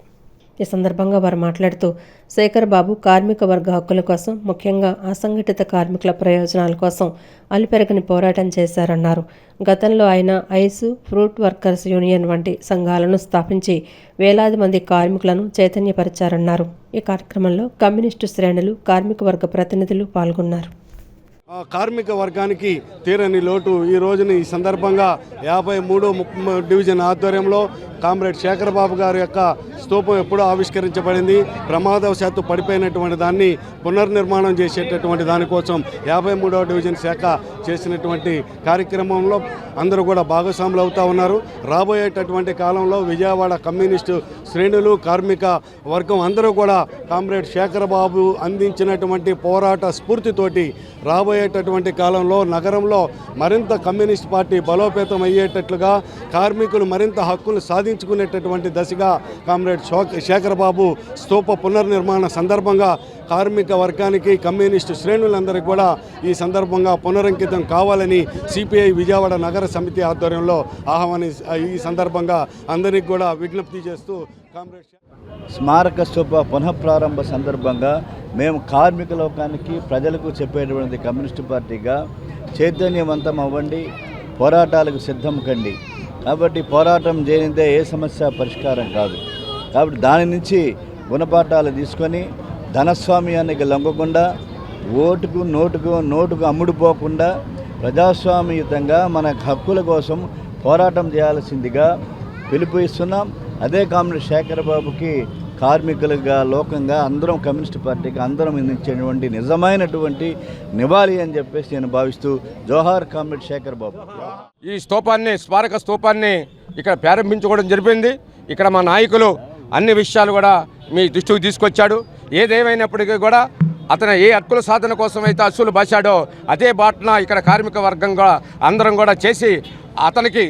ఈ సందర్భంగా వారు మాట్లాడుతూ శేఖర్ బాబు కార్మిక వర్గ హక్కుల కోసం, ముఖ్యంగా అసంఘటిత కార్మికుల ప్రయోజనాల కోసం అలుపెరగని పోరాటం చేశారన్నారు. గతంలో ఆయన ఐసు, ఫ్రూట్ వర్కర్స్ యూనియన్ వంటి సంఘాలను స్థాపించి వేలాది మంది కార్మికులను చైతన్యపరిచారన్నారు. ఈ కార్యక్రమంలో కమ్యూనిస్టు శ్రేణులు, కార్మిక వర్గ ప్రతినిధులు పాల్గొన్నారు. కార్మిక వర్గానికి తీరని లోటు ఈ రోజున ఈ సందర్భంగా 53వ డివిజన్ ఆధ్వర్యంలో కామ్రేడ్ శేఖర్ బాబు గారి యొక్క స్తూపం ఎప్పుడో ఆవిష్కరించబడింది. ప్రమాదవశాత్తు పడిపోయినటువంటి దాన్ని పునర్నిర్మాణం చేసేటటువంటి దానికోసం 53వ డివిజన్ శాఖ చేసినటువంటి కార్యక్రమంలో అందరూ కూడా భాగస్వాములు అవుతూ ఉన్నారు. రాబోయేటటువంటి కాలంలో విజయవాడ కమ్యూనిస్టు శ్రేణులు, కార్మిక వర్గం అందరూ కూడా కామ్రేడ్ శేఖర్ బాబు అందించినటువంటి పోరాట స్ఫూర్తితోటి రాబోయేటటువంటి కాలంలో నగరంలో మరింత కమ్యూనిస్ట్ పార్టీ బలోపేతం అయ్యేటట్లుగా, కార్మికులు మరింత హక్కులు సాధించుకునేటటువంటి దశగా కామ్రేడ్ శేఖర్ బాబు స్తూప పునర్నిర్మాణ సందర్భంగా కార్మిక వర్గానికి, కమ్యూనిస్టు శ్రేణులందరికీ కూడా ఈ సందర్భంగా పునరంకితం కావాలని సిపిఐ విజయవాడ నగర సమితి ఆధ్వర్యంలో ఈ సందర్భంగా అందరికీ కూడా విజ్ఞప్తి చేస్తూ కామ్రేడ్ స్మారక స్తూప పునఃప్రారంభ సందర్భంగా మేము కార్మిక లోకానికి, ప్రజలకు చెప్పేటువంటి కమ్యూనిస్టు పార్టీగా చైతన్యవంతం అవ్వండి, పోరాటాలకు సిద్ధం కండి. కాబట్టి పోరాటం చేయనిదే ఏ సమస్య పరిష్కారం కాదు. కాబట్టి దాని నుంచి గుణపాఠాలు తీసుకొని ధనస్వామ్యానికి లొంగకుండా, నోటుకు అమ్ముడుపోకుండా ప్రజాస్వామ్యయుతంగా మన హక్కుల కోసం పోరాటం చేయాల్సిందిగా పిలుపు ఇస్తున్నాం. అదే కామ్రేడ్ శేఖర్ బాబుకి కార్మికులుగా, లోకంగా అందరం కమ్యూనిస్ట్ పార్టీకి అందరం అందించేటువంటి నిజమైనటువంటి నివాళి అని చెప్పేసి నేను భావిస్తూ జోహార్ కామ్రేడ్ శేఖర్ బాబు. ఈ స్మారక స్తూపాన్ని ఇక్కడ ప్రారంభించుకోవడం జరిపింది. ఇక్కడ మా నాయకులు అన్ని విషయాలు కూడా మీ దృష్టికి తీసుకొచ్చాడు. ఏదేమైనప్పటికీ కూడా అతను ఏ హక్కుల సాధన కోసం అయితే అసూలు బాశాడో అదే బాటన ఇక్కడ కార్మిక వర్గం కూడా అందరం కూడా చేసి అతనికి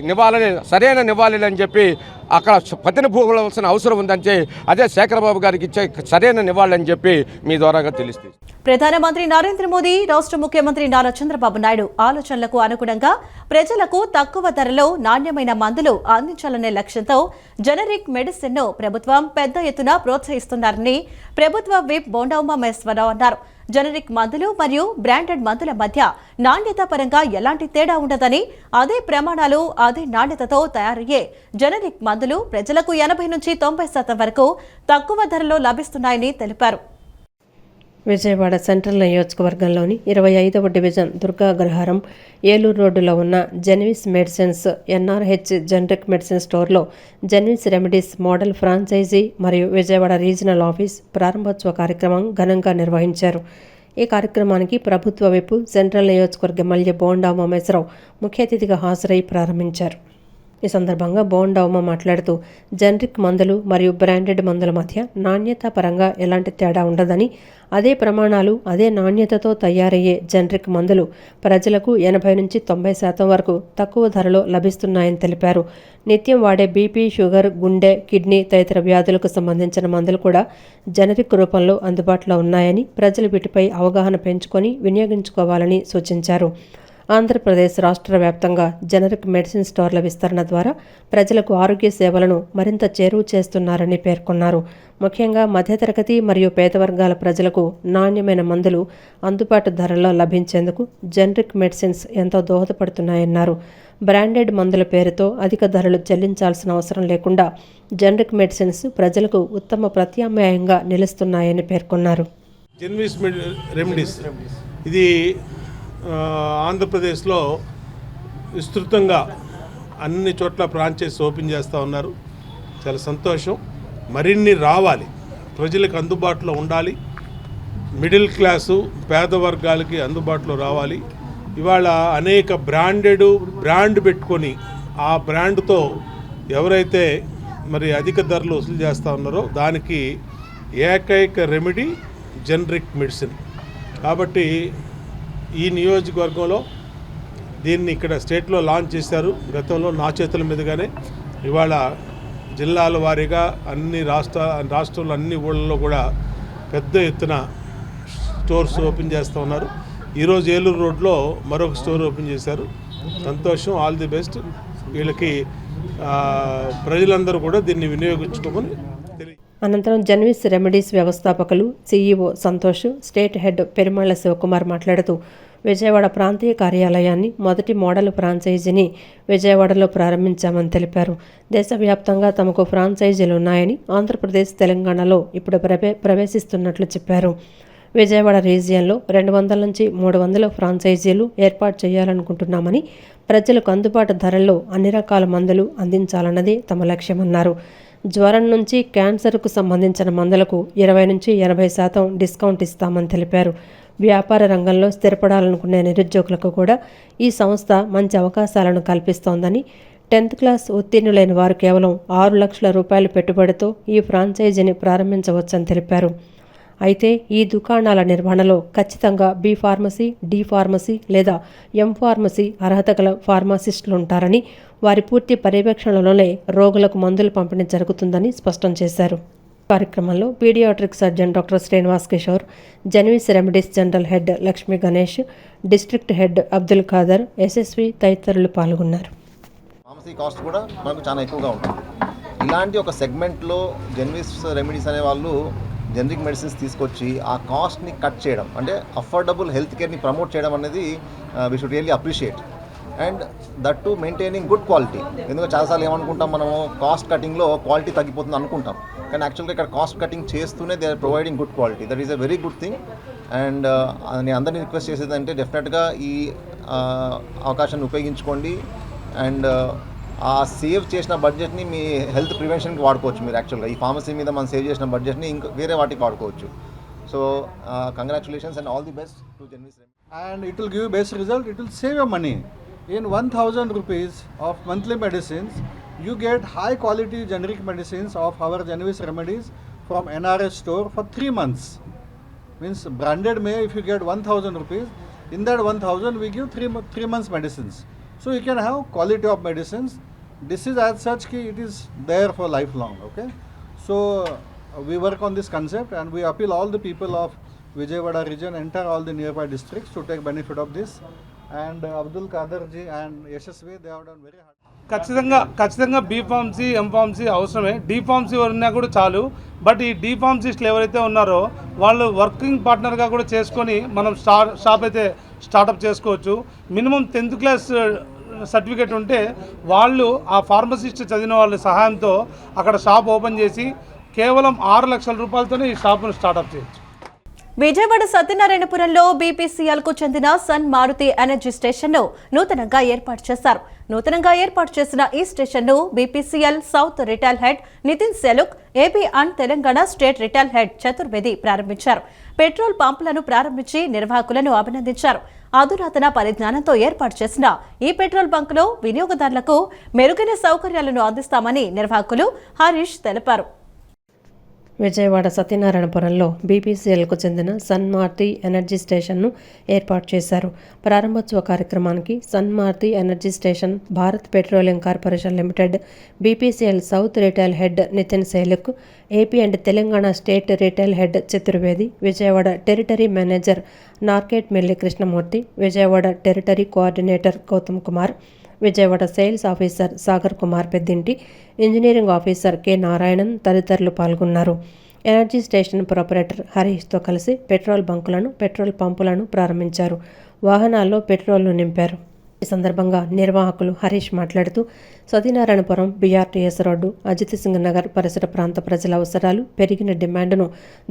సరైన నివాళులు అని చెప్పి అక్కడ ప్రతినిధించవలసిన అవసరం ఉందని అదే శేఖర్ బాబు గారికి ఇచ్చే సరైన నివాళులు అని చెప్పి మీ ద్వారాగా తెలుస్తుంది. ప్రధానమంత్రి నరేంద్ర మోదీ, రాష్ట్ర ముఖ్యమంత్రి నారా చంద్రబాబు నాయుడు ఆలోచనలకు అనుగుణంగా ప్రజలకు తక్కువ ధరలో నాణ్యమైన మందులు అందించాలనే లక్ష్యంతో జనరిక్ మెడిసిన్ ను ప్రభుత్వం పెద్ద ఎత్తున ప్రోత్సహిస్తున్నారని ప్రభుత్వ విప్ బోండా ఉమామహేశ్వరరావు అన్నారు. జనరిక్ మందులు మరియు బ్రాండెడ్ మందుల మధ్య నాణ్యత పరంగా ఎలాంటి తేడా ఉండదని, అదే ప్రమాణాలు, అదే నాణ్యతతో తయారయ్యే జనరిక్ మందులు ప్రజలకు 80 నుంచి 90% వరకు తక్కువ ధరలో లభిస్తున్నాయని తెలిపారు. విజయవాడ సెంట్రల్ నియోజకవర్గంలోని 25వ డివిజన్ దుర్గాగ్రహారం ఏలూరు రోడ్డులో ఉన్న జెన్విస్ మెడిసిన్స్ ఎన్ఆర్హెచ్ జనరిక్ మెడిసిన్ స్టోర్లో జెన్విస్ రెమెడీస్ మోడల్ ఫ్రాంచైజీ మరియు విజయవాడ రీజనల్ ఆఫీస్ ప్రారంభోత్సవ కార్యక్రమం ఘనంగా నిర్వహించారు. ఈ కార్యక్రమానికి ప్రభుత్వ విప్, సెంట్రల్ నియోజకవర్గ ఎమ్మెల్యే బోండా ఉమామహేశ్వరరావు ముఖ్య అతిథిగా హాజరై ప్రారంభించారు. ఈ సందర్భంగా బోండా ఉమ మాట్లాడుతూ జనరిక్ మందులు మరియు బ్రాండెడ్ మందుల మధ్య నాణ్యత పరంగా ఎలాంటి తేడా ఉండదని, అదే ప్రమాణాలు, అదే నాణ్యతతో తయారయ్యే జనరిక్ మందులు ప్రజలకు 80 నుంచి 90% వరకు తక్కువ ధరలో లభిస్తున్నాయని తెలిపారు. నిత్యం వాడే బీపీ, షుగర్, గుండె, కిడ్నీ తదితర వ్యాధులకు సంబంధించిన మందులు కూడా జనరిక్ రూపంలో అందుబాటులో ఉన్నాయని, ప్రజలు వీటిపై అవగాహన పెంచుకొని వినియోగించుకోవాలని సూచించారు. ఆంధ్రప్రదేశ్ రాష్ట్ర వ్యాప్తంగా జనరిక్ మెడిసిన్ స్టోర్ల విస్తరణ ద్వారా ప్రజలకు ఆరోగ్య సేవలను మరింత చేరువ చేస్తున్నారని పేర్కొన్నారు. ముఖ్యంగా మధ్యతరగతి మరియు పేద వర్గాల ప్రజలకు నాణ్యమైన మందులు అందుబాటు ధరల్లో లభించేందుకు జనరిక్ మెడిసిన్స్ ఎంతో దోహదపడుతున్నాయన్నారు. బ్రాండెడ్ మందుల పేరుతో అధిక ధరలు చెల్లించాల్సిన అవసరం లేకుండా జనరిక్ మెడిసిన్స్ ప్రజలకు ఉత్తమ ప్రత్యామ్నాయంగా నిలుస్తున్నాయని పేర్కొన్నారు. జెన్విస్ రెమెడీస్ ఇది ఆంధ్రప్రదేశ్లో విస్తృతంగా అన్ని చోట్ల ఫ్రాంచైజ్ ఓపెన్ చేస్తూ ఉన్నారు. చాలా సంతోషం. మరిన్ని రావాలి, ప్రజలకు అందుబాటులో ఉండాలి, మిడిల్ క్లాసు పేద వర్గాలకి అందుబాటులో రావాలి. ఇవాళ అనేక బ్రాండ్ పెట్టుకొని ఆ బ్రాండ్తో ఎవరైతే మరి అధిక ధరలు వసూలు చేస్తూ ఉన్నారో దానికి ఏకైక రెమెడీ జనరిక్ మెడిసిన్. కాబట్టి ఈ నియోజకవర్గంలో దీన్ని ఇక్కడ స్టేట్లో లాంచ్ చేశారు. గతంలో నా చేతుల మీదుగానే ఇవాళ జిల్లాల వారీగా అన్ని రాష్ట్రంలో అన్ని ఊళ్ళలో కూడా పెద్ద ఎత్తున స్టోర్స్ ఓపెన్ చేస్తూ ఉన్నారు. ఈరోజు ఏలూరు రోడ్లో మరొక స్టోర్ ఓపెన్ చేశారు. సంతోషం, ఆల్ ది బెస్ట్. వీళ్ళకి ప్రజలందరూ కూడా దీన్ని వినియోగించుకోమని అనంతరం జెన్విస్ రెమెడీస్ వ్యవస్థాపకులు CEO Santosh, state head Perumalla Sivakumar మాట్లాడుతూ విజయవాడ ప్రాంతీయ కార్యాలయాన్ని మొదటి మోడల్ ఫ్రాంచైజీని విజయవాడలో ప్రారంభించామని తెలిపారు. దేశవ్యాప్తంగా తమకు ఫ్రాంచైజీలు ఉన్నాయని, ఆంధ్రప్రదేశ్, తెలంగాణలో ఇప్పుడు ప్రవేశిస్తున్నట్లు చెప్పారు. విజయవాడ రీజియన్లో 200 నుంచి 300 ఫ్రాంచైజీలు ఏర్పాటు చేయాలనుకుంటున్నామని, ప్రజలకు అందుబాటు ధరల్లో అన్ని రకాల మందులు అందించాలన్నది తమ లక్ష్యమన్నారు. జ్వరం నుంచి క్యాన్సర్కు సంబంధించిన మందులకు 20 నుంచి 80% డిస్కౌంట్ ఇస్తామని తెలిపారు. వ్యాపార రంగంలో స్థిరపడాలనుకునే నిరుద్యోగులకు కూడా ఈ సంస్థ మంచి అవకాశాలను కల్పిస్తోందని, 10th క్లాస్ ఉత్తీర్ణులైన వారు కేవలం 6 లక్షల రూపాయల పెట్టుబడితో ఈ ఫ్రాంచైజీని ప్రారంభించవచ్చని తెలిపారు. అయితే ఈ దుకాణాల నిర్వహణలో ఖచ్చితంగా బి ఫార్మసీ, డి ఫార్మసీ లేదా ఎం ఫార్మసీ అర్హత గల ఫార్మాసిస్టులు ఉంటారని, వారి పూర్తి పర్యవేక్షణలోనే రోగులకు మందులు పంపిణీ జరుగుతుందని స్పష్టం చేశారు. కార్యక్రమంలో paediatric surgeon doctor Srinivas Kishore, Genvis remedies general head Lakshmi Ganesh, district head Abdul Khader, SSV తదితరులు పాల్గొన్నారు. ఫార్మసీ కాస్ట్ కూడా మనకు చాలా ఎక్కువగా ఉంటుంది. ఇలాంటి ఒక సెగ్మెంట్లో జెన్విస్ రెమెడీస్ అనే వాళ్ళు జనరిక్ మెడిసిన్స్ తీసుకొచ్చి ఆ కాస్ట్ని కట్ చేయడం, అంటే అఫోర్డబుల్ హెల్త్ కేర్ని ప్రమోట్ చేయడం అనేది we should really appreciate. And that to maintaining good quality. ఎందుకంటే చాలాసార్లు ఏమనుకుంటాం, మనము కాస్ట్ కటింగ్లో క్వాలిటీ తగ్గిపోతుంది అనుకుంటాం, కానీ యాక్చువల్గా ఇక్కడ కాస్ట్ కటింగ్ చేస్తూనే they are providing good quality. That is a very good thing. And నేను అందరినీ రిక్వెస్ట్ చేసేది అంటే డెఫినెట్గా ఈ అవకాశాన్ని ఉపయోగించుకోండి. అండ్ ఆ సేవ్ చేసిన బడ్జెట్ని మీ హెల్త్ ప్రివెన్షన్కి వాడుకోవచ్చు. మీరు యాక్చువల్గా ఈ ఫార్మసీ మీద మనం సేవ్ చేసిన బడ్జెట్ని ఇంకా వేరే వాటికి వాడుకోవచ్చు. So congratulations and all the best to జెన్విస్. And it will give you best result. It will save your money. In 1000 rupees of monthly medicines, you get high quality generic medicines of our Genevis Remedies from NRS store for 3 months. Means branded may, if you get 1000 rupees, in that 1000 we give 3 months medicines. So you can have quality of medicines. This is as such ki it is there for lifelong. Okay. So we work on this concept and we appeal all the people of Vijayawada region, enter all the nearby districts to take benefit of this. And Abdul Qadir ji and Yashasvi, they have done very hard. ఖచ్చితంగా B pharmacy, M pharmacy అవసరమే. D pharmacy ఉన్నా కూడా చాలు. But ఈ D ఫార్మసిస్టులు ఎవరైతే ఉన్నారో వాళ్ళు working పార్ట్నర్గా కూడా చేసుకొని మనం షాప్ అయితే స్టార్టప్ చేసుకోవచ్చు. మినిమం 10th క్లాస్ సర్టిఫికేట్ ఉంటే వాళ్ళు ఆ ఫార్మసిస్ట్ చదివిన వాళ్ళ సహాయంతో అక్కడ షాప్ ఓపెన్ చేసి కేవలం 6 లక్షల రూపాయలతోనే ఈ షాప్ను స్టార్టప్ చేయొచ్చు. విజయవాడ సత్యనారాయణపురంలో బీపీసీఎల్కు చెందిన సన్ మారుతి ఎనర్జీ స్టేషన్ను నూతనంగా ఏర్పాటు చేశారు. నూతనంగా ఏర్పాటు చేసిన ఈ స్టేషన్ను BPCL south retail head Nitin Seluk, AP and Telangana state retail head Chaturvedi ప్రారంభించారు. పెట్రోల్ పంపులను ప్రారంభించి నిర్వాహకులను అభినందించారు. అధునాతన పరిజ్ఞానంతో ఏర్పాటు చేసిన ఈ పెట్రోల్ బంకులో వినియోగదారులకు మెరుగైన సౌకర్యాలను అందిస్తామని నిర్వాహకులు హరీష్ తెలిపారు. విజయవాడ సత్యనారాయణపురంలో బీపీసీఎల్కు చెందిన సన్ మారుతి ఎనర్జీ స్టేషన్ను ఏర్పాటు చేశారు. ప్రారంభోత్సవ కార్యక్రమానికి Sun Maruti energy station Bharat petroleum corporation limited, BPCL south retail head Nitin Seluk, AP and Telangana state retail head Chaturvedi, Vijayawada territory manager Narket Melli Krishnamurthy, Vijayawada territory coordinator Gautam Kumar, Vijayawada sales officer Sagar Kumar Peddinti, engineering officer K Narayanan తదితరులు పాల్గొన్నారు. ఎనర్జీ స్టేషన్ ప్రొపరేటర్ హరీష్తో కలిసి పెట్రోల్ బంకులను, పెట్రోల్ పంపులను ప్రారంభించారు. వాహనాల్లో పెట్రోల్ను నింపారు. ఈ సందర్భంగా నిర్వాహకులు హరీష్ మాట్లాడుతూ, సత్యనారాయణపురం బీఆర్టీఎస్ రోడ్డు, అజిత్ సింగ్ నగర్ పరిసర ప్రాంత ప్రజల అవసరాలు, పెరిగిన డిమాండ్ను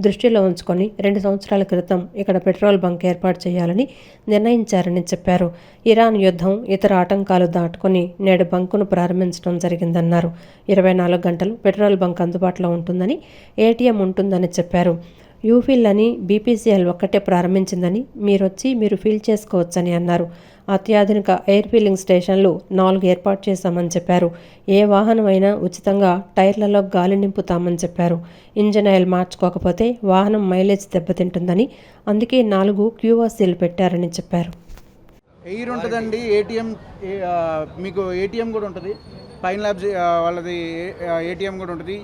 దృష్టిలో ఉంచుకొని 2 సంవత్సరాల క్రితం ఇక్కడ పెట్రోల్ బంక్ ఏర్పాటు చేయాలని నిర్ణయించారని చెప్పారు. ఇరాన్ యుద్ధం, ఇతర ఆటంకాలు దాటుకొని నేడు బంకును ప్రారంభించడం జరిగిందన్నారు. 24 గంటలు పెట్రోల్ బంక్ అందుబాటులో ఉంటుందని, ఏటీఎం ఉంటుందని చెప్పారు. యూఫిల్ అని బీపీసీఎల్ ఒక్కటే ప్రారంభించిందని, మీరు ఫిల్ చేసుకోవచ్చని అన్నారు. అత్యాధునిక ఎయిర్ ఫిల్లింగ్ స్టేషన్లు 4 ఏర్పాటు చేశామని చెప్పారు. ఏ వాహనం అయినా ఉచితంగా టైర్లలో గాలి నింపుతామని చెప్పారు. ఇంజన్ ఆయిల్ మార్చుకోకపోతే వాహనం మైలేజ్ దెబ్బతింటుందని, అందుకే 4 క్యూఆర్సీలు పెట్టారని చెప్పారు. ఎయిర్ ఉంటుందండి, ఏటీఎం మీకు ఏటీఎం కూడా ఉంటుంది, పైన్ ల్యాబ్స్ వాళ్ళది ఏటీఎం కూడా ఉంటుంది.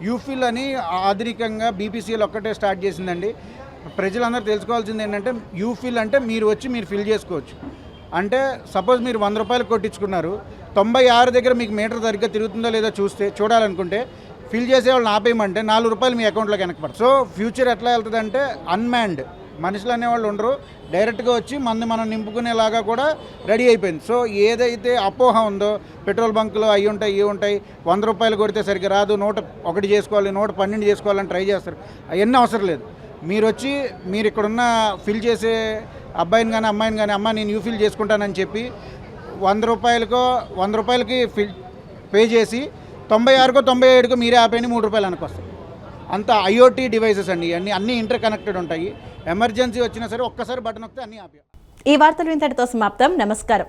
యూఫిల్ అని ఆధునికంగా బీపీసీఎల్ ఒక్కటే స్టార్ట్ చేసిందండి. ప్రజలందరూ తెలుసుకోవాల్సింది ఏంటంటే, యూఫిల్ అంటే మీరు ఫిల్ చేసుకోవచ్చు. అంటే సపోజ్ మీరు 100 రూపాయలు కొట్టించుకున్నారు, 96 దగ్గర మీకు మీటర్ సరిగ్గా తిరుగుతుందో లేదో చూడాలనుకుంటే ఫిల్ చేసే వాళ్ళని ఆపేయమంటే 4 రూపాయలు మీ అకౌంట్లోకి వెనకపడదు. సో ఫ్యూచర్ ఎట్లా వెళ్తుందంటే, అన్మ్యాన్డ్ మనుషులు అనేవాళ్ళు ఉండరు, డైరెక్ట్గా వచ్చి మనం నింపుకునేలాగా కూడా రెడీ అయిపోయింది. సో ఏదైతే అపోహ ఉందో, పెట్రోల్ బంకులో అవి ఉంటాయి 100 రూపాయలు కొడితే సరిగ్గా రాదు, 101 చేసుకోవాలి, 112 చేసుకోవాలని ట్రై చేస్తారు. అవన్నీ అవసరం లేదు. మీరు వచ్చి మీరు ఇక్కడున్న ఫిల్ చేసే అబ్బాయిని కానీ అమ్మాయిని కానీ అమ్మ నేను ఫిల్ చేసుకుంటానని చెప్పి 100 రూపాయలకి పే చేసి 96కో 97కో మీరే ఆపేయండి 3 రూపాయలు అనుకొస్తాయి. అంత IoT డివైసెస్ అండి, అన్నీ ఇంటర్ కనెక్టెడ్ ఉంటాయి. ఎమర్జెన్సీ వచ్చినా సరే ఒక్కసారి బటన్ నొక్కితే అన్నీ ఆపేయాలి. ఈ వార్తలు ఇంతటితో సమాప్తం. నమస్కారం.